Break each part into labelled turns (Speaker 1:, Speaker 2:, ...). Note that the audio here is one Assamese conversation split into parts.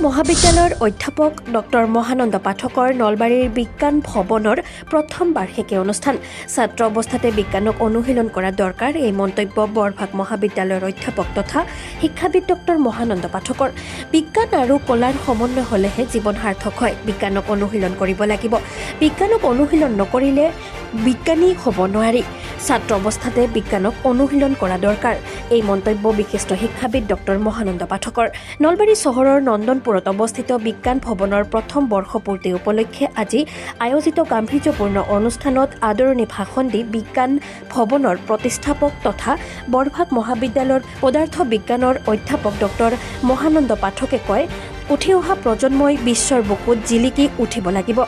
Speaker 1: মহাবিদ্যালয়ৰ অধ্যাপক ডক্টৰ মহানন্দ পাঠকৰ নলবাৰীৰ বিজ্ঞান ভৱনৰ প্ৰথম বাৰ্ষিকী অনুষ্ঠান। ছাত্ৰ অৱস্থাতে বিজ্ঞানক অনুশীলন কৰা দৰকাৰ, এই মন্তব্য বৰভাগ মহাবিদ্যালয়ৰ অধ্যাপক তথা শিক্ষাবিদ ডক্টৰ মহানন্দ পাঠকৰ। বিজ্ঞান আৰু কলাৰ সমন্বয় হ'লেহে জীৱন সাৰ্থক হয়। বিজ্ঞানক অনুশীলন কৰিব লাগিব। বিজ্ঞানক অনুশীলন নকৰিলে বিজ্ঞানী হ'ব নোৱাৰি। ছাত্ৰ অৱস্থাতে বিজ্ঞানক অনুশীলন কৰা দৰকাৰ, এই মন্তব্য বিশিষ্ট শিক্ষাবিদ ডক্টৰ মহানন্দ পাঠকৰ। নলবাৰী চহৰৰ নন্দনপুৰত অৱস্থিত বিজ্ঞান ভৱনৰ প্ৰথম বৰ্ষপূৰ্তি উপলক্ষে আজি আয়োজিত গাম্ভীৰ্যপূৰ্ণ অনুষ্ঠানত আদৰণি ভাষণ দি বিজ্ঞান ভৱনৰ প্ৰতিষ্ঠাপক তথা বৰভাগ মহাবিদ্যালয়ৰ পদাৰ্থ বিজ্ঞানৰ অধ্যাপক ডক্টৰ মহানন্দ পাঠকে কয়, উঠি অহা প্ৰজন্মই বিশ্বৰ বুকুত জিলিকি উঠিব লাগিব।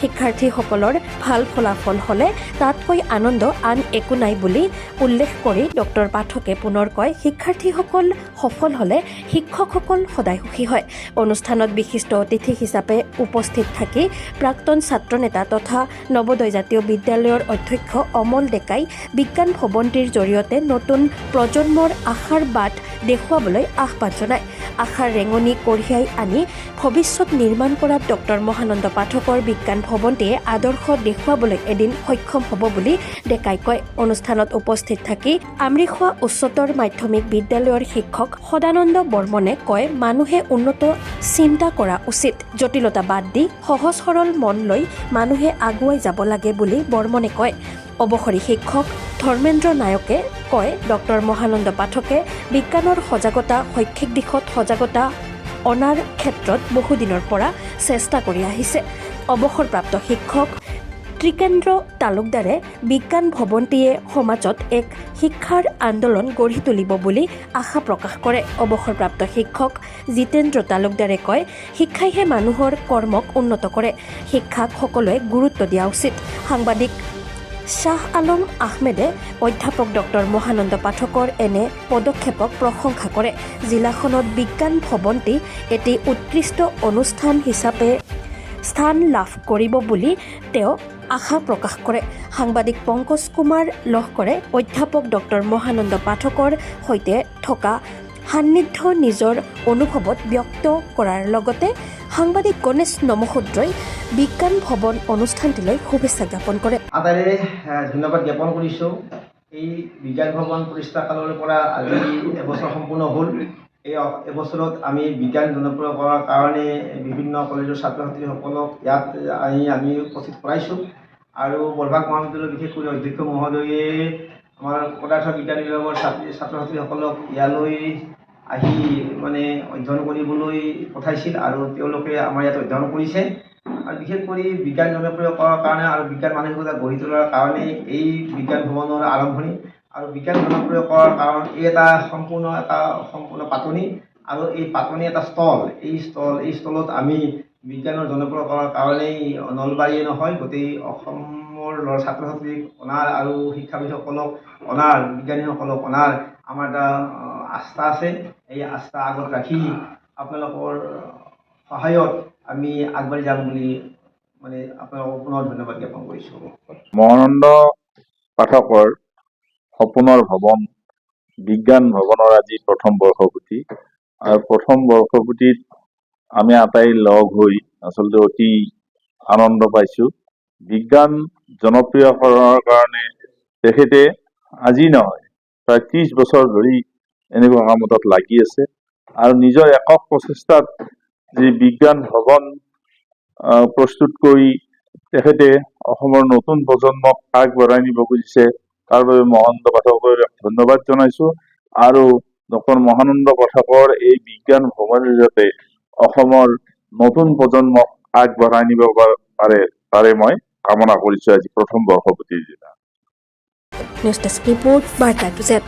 Speaker 1: শিক্ষাৰ্থীসকলৰ ভাল ফলাফল হ'লে তাতকৈ আনন্দ আন একো নাই বুলি উল্লেখ কৰি ডক্টৰ পাঠকে পুনৰ কয়, শিক্ষাৰ্থীসকল সফল হ'লে শিক্ষকসকল সদায় সুখী হয়। অনুষ্ঠানত বিশিষ্ট অতিথি হিচাপে উপস্থিত থাকি প্ৰাক্তন ছাত্ৰনেতা তথা নৱোদয় জাতীয় বিদ্যালয়ৰ অধ্যক্ষ অমল ডেকাই বিজ্ঞান ভৱনটিৰ জৰিয়তে নতুন প্ৰজন্মৰ আশাৰ বাট দেখুৱাবলৈ আহ্বান জনায়। আশাৰ ৰেঙনি কঢ়িয়াই আনি ভৱিষ্যত নিৰ্মাণ কৰাত ডক্টৰ মহানন্দ পাঠকৰ বিজ্ঞান ভৱনটিয়ে আদৰ্শ দেখুৱাবলৈ এদিন সক্ষম হ'ব বুলি ডেকাই কয়। অনুষ্ঠানত উপস্থিত থাকি আমৰিখোৱা উচ্চতৰ মাধ্যমিক বিদ্যালয়ৰ শিক্ষক সদানন্দ বৰ্মনে কয়, মানুহে উন্নত চিন্তা কৰা উচিত, জটিলতা বাদ দি সহজ সৰল মন লৈ মানুহে আগুৱাই যাব লাগে বুলি বৰ্মনে কয়। অৱসৰী শিক্ষক ধৰ্মেন্দ্ৰ নায়কে কয়, ডক্টৰ মহানন্দ পাঠকে বিজ্ঞানৰ সজাগতা, শৈক্ষিক দিশত সজাগতা অনাৰ ক্ষেত্ৰত বহুদিনৰ পৰা চেষ্টা কৰি আহিছে। অৱসৰপ্ৰাপ্ত শিক্ষক ত্ৰিকেন্দ্ৰ তালুকদাৰে বিজ্ঞান ভৱনটিয়ে সমাজত এক শিক্ষাৰ আন্দোলন গঢ়ি তুলিব বুলি আশা প্ৰকাশ কৰে। অৱসৰপ্ৰাপ্ত শিক্ষক জিতেন্দ্ৰ তালুকদাৰে কয়, শিক্ষাইহে মানুহৰ কৰ্মক উন্নত কৰে। শিক্ষাক সকলোৱে গুৰুত্ব দিয়া উচিত। সাংবাদিক শ্বাহ আলম আহমেদে অধ্যাপক ডক্টৰ মহানন্দ পাঠকৰ এনে পদক্ষেপক প্ৰশংসা কৰে। জিলাখনত বিজ্ঞান ভৱনটি এটি উৎকৃষ্ট অনুষ্ঠান হিচাপে স্থান লাভ কৰিব বুলি তেওঁ আশা প্ৰকাশ কৰে। সাংবাদিক পংকজ কুমাৰ লহকৰে অধ্যাপক ডক্টৰ মহানন্দ পাঠকৰ সৈতে থকা সান্নিধ্য নিজৰ অনুভৱত ব্যক্ত কৰাৰ লগতে সাংবাদিক গণেশ নমশূদ্ৰই বিজ্ঞান ভৱন অনুষ্ঠানটিলৈ শুভেচ্ছা জ্ঞাপন কৰে।
Speaker 2: আটাইৰে ধন্যবাদ জ্ঞাপন কৰিছোঁ। এই বিজ্ঞান ভৱন প্ৰতিষ্ঠা কালৰ পৰা আজি এবছৰ সম্পূৰ্ণ হ'ল। এই এবছৰত আমি বিজ্ঞান জনপ্ৰিয় কৰাৰ কাৰণে বিভিন্ন কলেজৰ ছাত্ৰ ছাত্ৰীসকলক ইয়াত আমি উপস্থিত কৰাইছোঁ আৰু বৰভাগ মহাবিদ্যালয়ৰ বিশেষকৈ অধ্যক্ষ মহোদয়ে আমাৰ পদাৰ্থ বিজ্ঞান বিভাগৰ ছাত্ৰ ছাত্ৰীসকলক ইয়ালৈ আহি অধ্যয়ন কৰিবলৈ পঠাইছিল আৰু তেওঁলোকে আমাৰ ইয়াত অধ্যয়ন কৰিছে। আৰু বিশেষ কৰি বিজ্ঞান জনপ্ৰিয় কৰাৰ কাৰণে আৰু বিজ্ঞান মানসিকতা গঢ়ি তোলাৰ কাৰণে এই বিজ্ঞান ভৱনৰ আৰম্ভণি আৰু বিজ্ঞান জনপ্ৰিয় কৰাৰ কাৰণ এই এটা সম্পূৰ্ণ পাতনি আৰু এই পাতনি এটা স্থল। এই স্থলত আমি বিজ্ঞানৰ জনপ্ৰিয় কৰাৰ কাৰণেই নলবাৰীয়ে নহয় গোটেই অসমৰ ছাত্ৰ ছাত্ৰীক অনাৰ আৰু শিক্ষাবিদসকলক অনাৰ, বিজ্ঞানীসকলক অনাৰ আমাৰ এটা আস্থা আছে। এই আস্থা আগত ৰাখি আপোনালোকৰ সহায়ত আমি আগবাঢ়ি যাম বুলি আপোনালোকক পুনৰ ধন্যবাদ জ্ঞাপন কৰিছোঁ।
Speaker 3: মহানন্দ পাঠকৰ সপোনৰ ভৱন বিজ্ঞান ভৱনৰ আজি প্ৰথম বৰ্ষপূৰ্তি আৰু প্ৰথম বৰ্ষপূৰ্তিত আমি আটাই লগ হৈ আচলতে অতি আনন্দ পাইছোঁ। বিজ্ঞান জনপ্ৰিয় কৰাৰ কাৰণে তেখেতে আজি নহয় প্ৰায় 30 বছৰ ধৰি এনেকুৱা কামত লাগি আছে আৰু নিজৰ একক প্ৰচেষ্টাত যি বিজ্ঞান ভৱন প্ৰস্তুত কৰি তেখেতে অসমৰ নতুন প্ৰজন্মক আগবঢ়াই নিব খুজিছে। তাৰ বাবে মহানন্দ পাঠকৰ ধন্যবাদ জনাইছোঁ আৰু ডক্টৰ মহানন্দ পাঠকৰ এই বিজ্ঞান ভৱনে যাতে অসমৰ নতুন প্ৰজন্মক আগবঢ়াই নিব পাৰে তাৰে মই কামনা কৰিছোঁ আজি প্ৰথম বৰ্ষপূৰ্তিৰ দিনা।
Speaker 1: নিউজ ডেস্ক ৰিপোৰ্ট বাৰ্তা টু জেড।